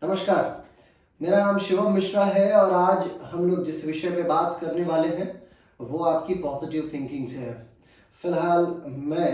नमस्कार, मेरा नाम शिवम मिश्रा है और आज हम लोग जिस विषय पे बात करने वाले हैं वो आपकी पॉजिटिव थिंकिंग से है। फिलहाल मैं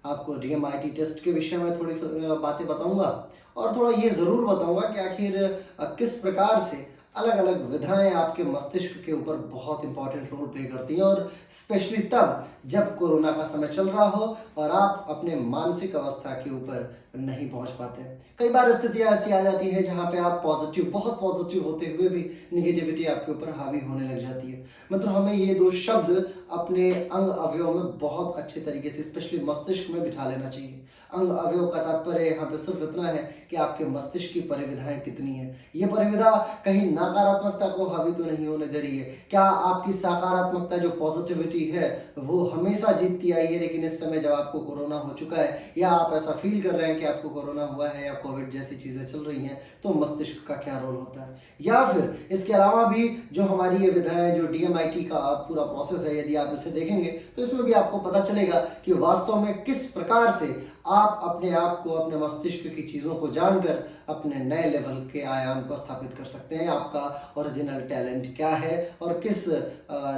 आपको डीएमआईटी टेस्ट के विषय में थोड़ी बातें बताऊंगा और थोड़ा ये ज़रूर बताऊंगा कि आखिर किस प्रकार से अलग अलग विधाएं आपके मस्तिष्क के ऊपर बहुत इंपॉर्टेंट रोल प्ले करती हैं और स्पेशली तब जब कोरोना का समय चल रहा हो और आप अपने मानसिक अवस्था के ऊपर नहीं पहुंच पाते। कई बार स्थितियां ऐसी आ जाती है जहां पे आप बहुत पॉजिटिव होते हुए भी निगेटिविटी आपके ऊपर हावी होने लग जाती है। मतलब हमें ये दो शब्द अपने अंग अवयव में बहुत अच्छे तरीके से स्पेशली मस्तिष्क में बिठा लेना चाहिए। अंग अवयव का तात्पर्य यहाँ पे सिर्फ इतना है कि आपके मस्तिष्क की परिविधाएं कितनी है। ये परिविधा कहीं नकारात्मकता को हावी तो नहीं होने दे रही है। क्या आपकी सकारात्मकता जो पॉजिटिविटी है वो हमेशा जीतती आई है, लेकिन इस समय जब आपको कोरोना हो चुका है या आप ऐसा फील कर रहे हैं कि आपको कोरोना हुआ है या कोविड जैसी चीजें चल रही हैं, तो मस्तिष्क का क्या रोल होता है। या फिर इसके अलावा भी जो हमारी ये विधाएं जो डीएमआईटी का पूरा प्रोसेस है, यदि आप इसे देखेंगे तो इसमें भी आपको पता चलेगा कि वास्तव में किस प्रकार से आप अपने आप को अपने मस्तिष्क की चीज़ों को जानकर अपने नए लेवल के आयाम को स्थापित कर सकते हैं। आपका ओरिजिनल टैलेंट क्या है और किस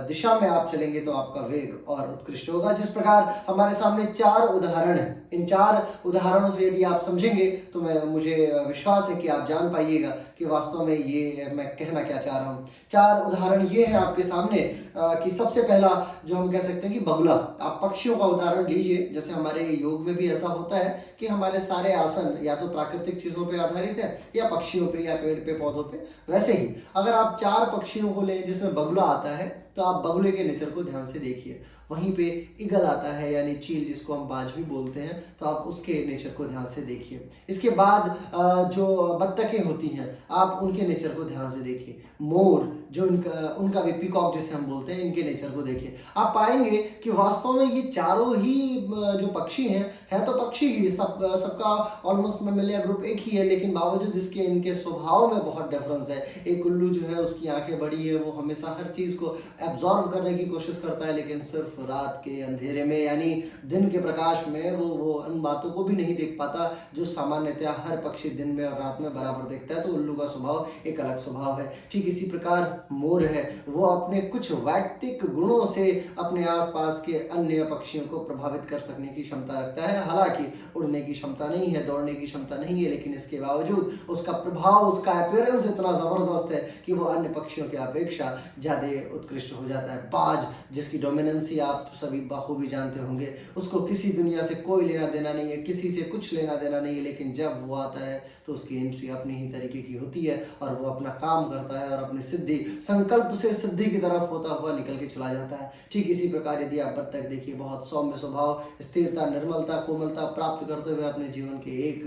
दिशा में आप चलेंगे तो आपका वेग और उत्कृष्ट होगा। जिस प्रकार हमारे सामने 4 उदाहरण हैं, इन 4 उदाहरणों से यदि आप समझेंगे तो मुझे विश्वास है कि आप जान पाइएगा कि वास्तव में ये मैं कहना क्या चाह रहा हूँ। 4 उदाहरण ये है आपके सामने कि सबसे पहला जो हम कह सकते हैं कि बगुला। आप पक्षियों का उदाहरण लीजिए। जैसे हमारे योग में भी ऐसा होता है कि हमारे सारे आसन या तो प्राकृतिक चीजों पे आधारित है या पक्षियों पे या पेड़ पे पौधों पे। वैसे ही अगर आप 4 पक्षियों को लें जिसमें बगुला आता है तो आप बगुले के नेचर को ध्यान से देखिए। वहीं पे ईगल आता है यानी चील जिसको हम बाज भी बोलते हैं, तो आप उसके नेचर को ध्यान से देखिए। इसके बाद जो बत्तखें होती हैं आप उनके नेचर को ध्यान से देखिए। मोर जो उनका भी पीकॉक जिसे हम बोलते हैं, इनके नेचर को देखिए। आप पाएंगे कि वास्तव में ये चारों ही जो पक्षी हैं तो पक्षी ही सबका ऑलमोस्ट में मिले ग्रुप एक ही है, लेकिन बावजूद इसके इनके स्वभाव में बहुत डिफरेंस है। एक उल्लू जो है उसकी आंखें बड़ी है, वो हमेशा हर चीज को एब्जॉर्व करने की कोशिश करता है, लेकिन सिर्फ रात के अंधेरे में यानी दिन के प्रकाश में वो उन बातों को भी नहीं देख पाता जो सामान्यतया हर पक्षी दिन में और रात में बराबर देखता है। तो उल्लू का स्वभाव एक अलग स्वभाव है। ठीक इसी प्रकार मोर है, वो अपने कुछ वैयक्तिक गुणों से अपने आसपास के अन्य पक्षियों को प्रभावित कर सकने की क्षमता रखता है। हालांकि उड़ने की क्षमता नहीं है, दौड़ने की क्षमता नहीं है, लेकिन इसके बावजूद उसका प्रभाव, उसका अपीयरेंस इतना जबरदस्त है कि वो अन्य पक्षियों की अपेक्षा ज्यादा उत्कृष्ट हो जाता है। बाज जिसकी डोमिनेंसी आप सभी बखूबी जानते होंगे, उसको किसी दुनिया से कोई लेना देना नहीं है, किसी से कुछ लेना देना नहीं है, लेकिन जब वो आता है तो उसकी एंट्री अपनी ही तरीके की होती है और वो अपना काम करता है और अपनी सिद्धि संकल्प से सिद्धि की तरफ होता हुआ निकल के चला जाता है। ठीक इसी प्रकार यदि आप बत्तख देखिए, बहुत सौम्य स्वभाव, स्थिरता, निर्मलता, कोमलता प्राप्त करते हुए अपने जीवन के एक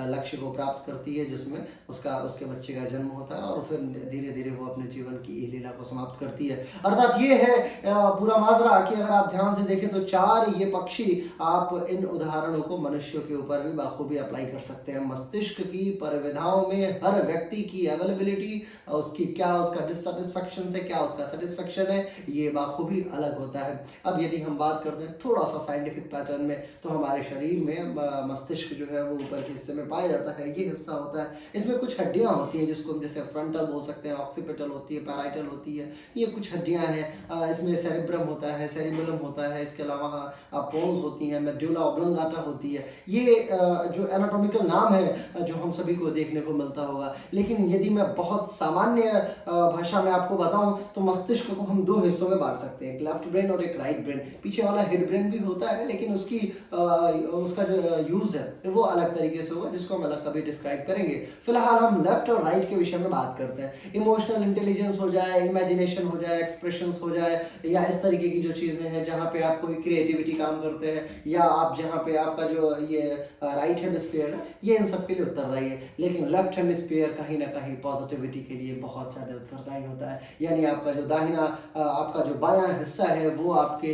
लक्ष्य को प्राप्त करती है, जिसमें उसके बच्चे का जन्म होता है और फिर धीरे धीरे वो अपने जीवन की लीला को समाप्त करती है। अर्थात ये है पूरा माजरा कि अगर आप ध्यान से देखें तो 4 ये पक्षी, आप इन उदाहरणों को मनुष्यों के ऊपर भी बाखूबी अप्लाई कर सकते हैं। मस्तिष्क की परिविधाओं में हर व्यक्ति की अवेलेबिलिटी, उसकी क्या उसका डिससेटिस्फैक्शन से क्या उसका सेटिस्फैक्शन है, ये बाखूबी अलग होता है। अब यदि हम बात करते हैं थोड़ा सा साइंटिफिक पैटर्न में, तो हमारे शरीर में मस्तिष्क जो है वो ऊपर के हिस्से में पाया जाता है। ये हिस्सा होता है, इसमें कुछ हड्डियां होती हैं जिसको हम जैसे फ्रंटल बोल सकते हैं, ऑक्सीपिटल होती है, पैराइटल होती है, ये कुछ हड्डियां हैं। इसमें सेरिब्रम होता है, सेरिबेलम होता है, इसके अलावा पोन्स होती हैं, मेडुला ऑब्लंगाटा होती है। ये जो एनाटॉमिकल नाम है जो हम सभी को देखने को मिलता होगा, लेकिन यदि मैं बहुत सामान्य भाषा में आपको बताऊं तो मस्तिष्क को हम 2 हिस्सों में बांट सकते हैं, एक लेफ्ट ब्रेन और एक राइट ब्रेन। पीछे वाला हेड ब्रेन भी होता है, लेकिन उसका जो यूज है वो अलग तरीके से होगा, जिसको हम अलग कभी डिस्क्राइब करेंगे। फिलहाल हम लेफ्ट और राइट के विषय में बात करते हैं। इमोशनल इंटेलिजेंस हो जाए, इमेजिनेशन हो जाए, एक्सप्रेशन हो जाए, या इस तरीके की जो चीजें हैं जहाँ पे आप कोई क्रिएटिविटी काम करते हैं, या आप जहाँ पे आपका जो ये राइट हेमिस्फीयर है, ये इन सब के लिए उत्तरदायी है। लेकिन लेफ्ट हेमिस्फीयर कहीं ना कहीं पॉजिटिविटी के लिए बहुत ज्यादा उत्तरदायी होता है। यानी आपका जो आपका जो बायां हिस्सा है वो आपके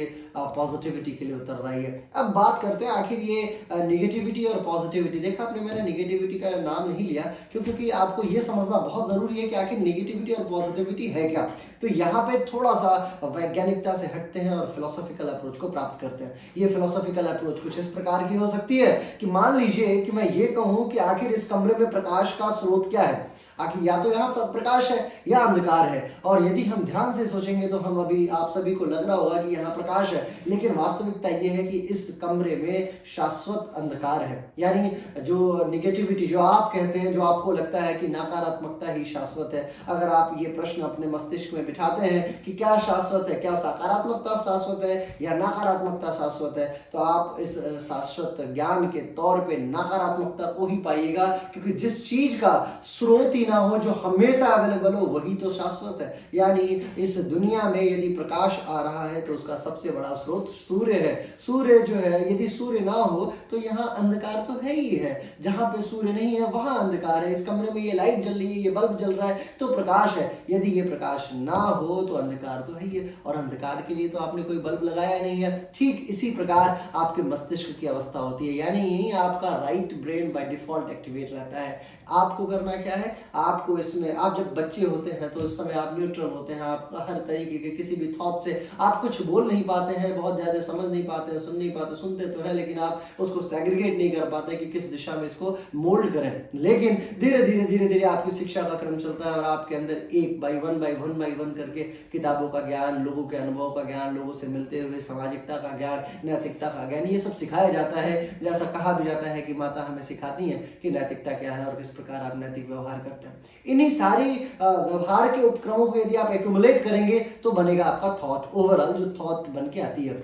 पॉजिटिविटी के लिए उत्तरदायी है। अब बात करते हैं आखिर ये निगेटिविटी और पॉजिटिविटी। देखा आपने, मैंने निगेटिविटी का नाम नहीं लिया क्योंकि आपको ये समझना बहुत जरूरी है कि आखिर निगेटिविटी और पॉजिटिविटी है क्या। तो यहाँ पे थोड़ा थोड़ा सा वैज्ञानिकता से हटते हैं और फिलोसॉफिकल अप्रोच को प्राप्त करते हैं। ये फिलोसॉफिकल अप्रोच कुछ इस प्रकार की हो सकती है कि मान लीजिए कि मैं ये कहूँ कि आखिर इस कमरे में प्रकाश का स्रोत क्या है। आखिर या तो यहाँ पर प्रकाश है या अंधकार है, और यदि हम ध्यान से सोचेंगे तो हम अभी आप सभी को लग रहा होगा कि यहाँ प्रकाश है, लेकिन वास्तविकता ये है कि इस कमरे में शाश्वत अंधकार है। यानी जो निगेटिविटी, जो आप कहते हैं, जो आपको लगता है कि नकारात्मकता ही शाश्वत है, अगर आप ये प्रश्न अपने मस्तिष्क में बिठाते हैं कि क्या शाश्वत है, क्या सकारात्मकता शाश्वत है या नकारात्मकता शाश्वत है, तो आप इस शाश्वत ज्ञान के तौर पे नकारात्मकता को ही पाइएगा, क्योंकि जिस चीज का स्रोत ही ना हो, जो हमेशा अवेलेबल हो, वही तो शाश्वत है। यानी इस दुनिया में यदि प्रकाश आ रहा है तो उसका सबसे बड़ा स्रोत सूर्य है। सूर्य जो है, यदि सूर्य ना हो तो यहाँ अंधकार तो है ही है। जहां पे सूर्य नहीं है वहां अंधकार है। इस कमरे में ये लाइट जल रही है, ये बल्ब जल रहा है तो प्रकाश है। यदि ये प्रकाश ना हो तो अंधकार तो है ही है, और अंधकार के लिए तो आपने कोई बल्ब लगाया नहीं है। ठीक इसी प्रकार आपके मस्तिष्क की अवस्था होती है, यानी यही आपका right brain by default activate रहता है। आपको करना क्या है, आपको इसमें, आप जब बच्चे होते हैं तो उस समय आप न्यूट्रल होते हैं, आपका हर तरीके के किसी भी थॉट से आप कुछ बोल नहीं पाते हैं, बहुत ज़्यादा समझ नहीं पाते हैं, सुन नहीं पाते, सुनते तो है लेकिन आप उसको सेग्रीगेट नहीं कर पाते कि किस दिशा में इसको मोल्ड करें। लेकिन धीरे धीरे आपकी शिक्षा का क्रम चलता है और आपके अंदर एक बाई वन करके किताबों का ज्ञान, लोगों के अनुभव का ज्ञान, लोगों से मिलते हुए सामाजिकता का ज्ञान, नैतिकता का ज्ञान, ये सब सिखाया जाता है। जैसा कहा भी जाता है कि माता हमें सिखाती हैं कि नैतिकता क्या है और किस प्रकार आप नैतिक व्यवहार करते हैं। इन्हीं सारी व्यवहार के उपक्रमों को यदि आप एक्यूमुलेट करेंगे तो बनेगा आपका थॉट, ओवरऑल जो थॉट बन के आती है।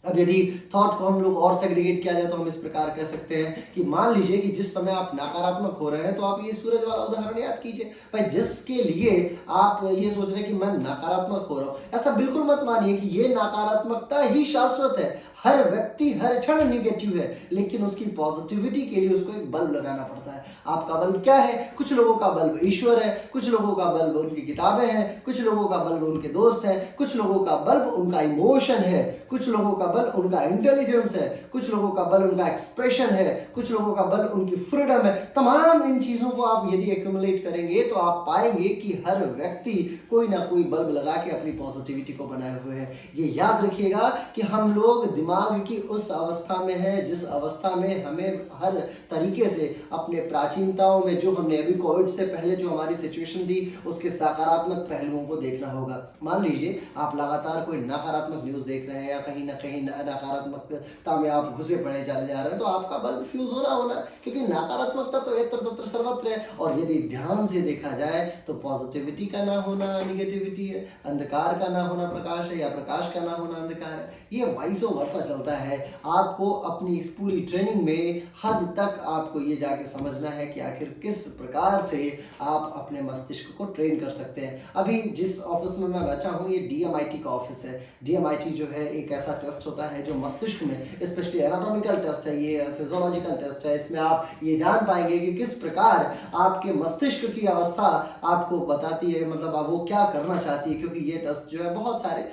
अब यदि थॉट को हम लोग और सेग्रीगेट किया जाए तो हम इस प्रकार कह सकते हैं कि मान लीजिए कि जिस समय आप नकारात्मक हो रहे हैं तो आप ये सूरज वाला उदाहरण याद कीजिए भाई, जिसके लिए आप ये सोच रहे हैं कि मैं नकारात्मक हो रहा हूं, ऐसा बिल्कुल मत मानिए कि ये नकारात्मकता ही शाश्वत है। हर व्यक्ति हर क्षण निगेटिव है, लेकिन उसकी पॉजिटिविटी के लिए उसको एक बल्ब लगाना पड़ता है। आपका बल्ब क्या है? कुछ लोगों का बल्ब ईश्वर है, कुछ लोगों का बल्ब उनकी किताबें हैं, कुछ लोगों का बल्ब उनके दोस्त हैं, कुछ लोगों का बल्ब उनका इमोशन है, कुछ लोगों का बल्ब उनका इंटेलिजेंस है, कुछ लोगों का बल्ब उनका एक्सप्रेशन है, कुछ लोगों का बल्ब उनकी फ्रीडम है। तमाम इन चीजों को आप यदि एक्यूमुलेट करेंगे तो आप पाएंगे कि हर व्यक्ति कोई ना कोई बल्ब लगा के अपनी पॉजिटिविटी को बनाए हुए है। ये याद रखिएगा कि हम लोग दिमाग की उस अवस्था में है जिस अवस्था में हमें हर तरीके से अपने प्राचीनताओं में, जो हमने अभी कोविड से पहले जो हमारी सिचुएशन थी, उसके सकारात्मक पहलुओं को देखना होगा। मान लीजिए आप लगातार कोई नकारात्मक न्यूज देख रहे हैं या कहीं ना कहीं नकारात्मकता में आप घुसे पड़े चले जा रहे हैं, तो आपका बल्ब फ्यूज होना, क्योंकि नकारात्मकता तो यत्र तत्र सर्वत्र है। और यदि ध्यान से देखा जाए तो पॉजिटिविटी का ना होना निगेटिविटी है, अंधकार का ना होना प्रकाश है, या प्रकाश का ना होना अंधकार है। ये वाइसो वर्सा चलता है। आपको अपनी इस पूरी ट्रेनिंग में हद तक आपको ये जाके समझना है कि आखिर किस प्रकार से आप अपने मस्तिष्क को ट्रेन कर सकते हैं। अभी जिस ऑफिस में मैं बैठा हूँ ये DMIT का ऑफिस है। DMIT जो है एक ऐसा टेस्ट होता है जो मस्तिष्क में, स्पेशली एनाटॉमिकल टेस्ट है, ये फिजियोलॉजिकल टेस्ट है। इसमें आप ये जान पाएंगे कि किस प्रकार आपके मस्तिष्क की अवस्था आपको बताती है, मतलब आप वो क्या करना चाहती है। क्योंकि ये टेस्ट जो है बहुत सारे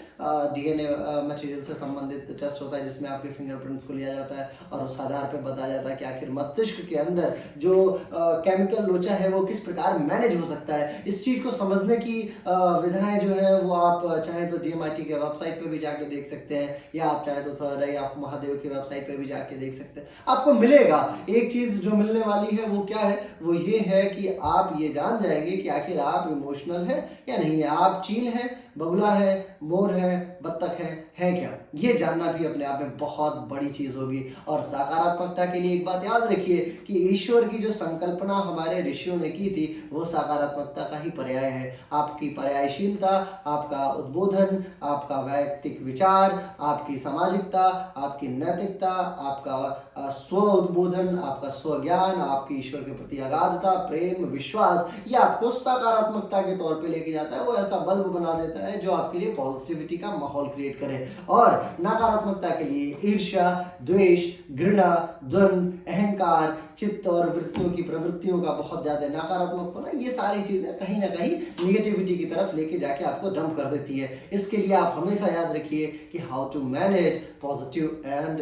DNA मटेरियल से संबंधित टेस्ट होता है जिसमें आपके फिंगरप्रिंट्स को लिया जाता है और उस आधार पर बताया जाता है कि आखिर मस्तिष्क के अंदर जो केमिकल लोचा है वो किस प्रकार मैनेज हो सकता है। इस चीज़ को समझने की विधाएं जो है वो आप चाहें तो DMIT के वेबसाइट पे भी जाके देख सकते हैं, या आप चाहें तो थोड़ा रही आप महादेव की वेबसाइट पे भी जाके देख सकते हैं। आपको मिलेगा एक चीज़ जो मिलने वाली है, वो क्या है? वो ये है कि आप ये जान जाएंगे कि आखिर आप इमोशनल है या नहीं है, आप चील है, बगुला है, मोर है, बत्तख है क्या? ये जानना भी अपने आप में बहुत बड़ी चीज होगी। और सकारात्मकता के लिए एक बात याद रखिए कि ईश्वर की जो संकल्पना हमारे ऋषियों ने की थी वो सकारात्मकता का ही पर्याय है। आपकी पर्यायशीलता, आपका उद्बोधन, आपका वैयक्तिक विचार, आपकी सामाजिकता, आपकी नैतिकता, आपका स्व उद्बोधन, आपका स्व ज्ञान, आपकी ईश्वर के प्रति अगाधता, प्रेम, विश्वास, ये आपको सकारात्मकता के तौर पे लेके जाता है। वो ऐसा बल्ब बना देता है जो आपके लिए पॉजिटिविटी का माहौल क्रिएट करे। और नकारात्मकता के लिए ईर्ष्या, द्वेष, घृणा, द्वंद्व, अहंकार, चित्त और वृत्तियों की प्रवृत्तियों का बहुत ज़्यादा नकारात्मक होना, ये सारी चीज़ें कहीं ना कहीं निगेटिविटी की तरफ लेके जाके आपको डंप कर देती है। इसके लिए आप हमेशा याद रखिए कि how to manage positive and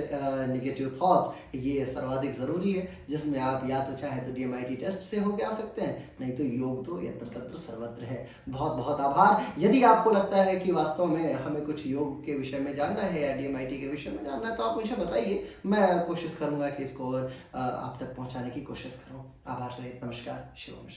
negative thoughts, ये सर्वाधिक ज़रूरी है, जिसमें आप या तो चाहे तो DMIT टेस्ट से होके आ सकते हैं, नहीं तो योग तो यत्र तत्र सर्वत्र है। बहुत बहुत आभार। यदि आपको लगता है कि वास्तव में हमें कुछ योग के विषय में जानना है या DMIT के विषय में जानना है, तो आप मुझे बताइए, मैं कोशिश करूंगा कि इसको आप तक पहुंचाने की कोशिश करूं। आभार सहित नमस्कार। शिवम।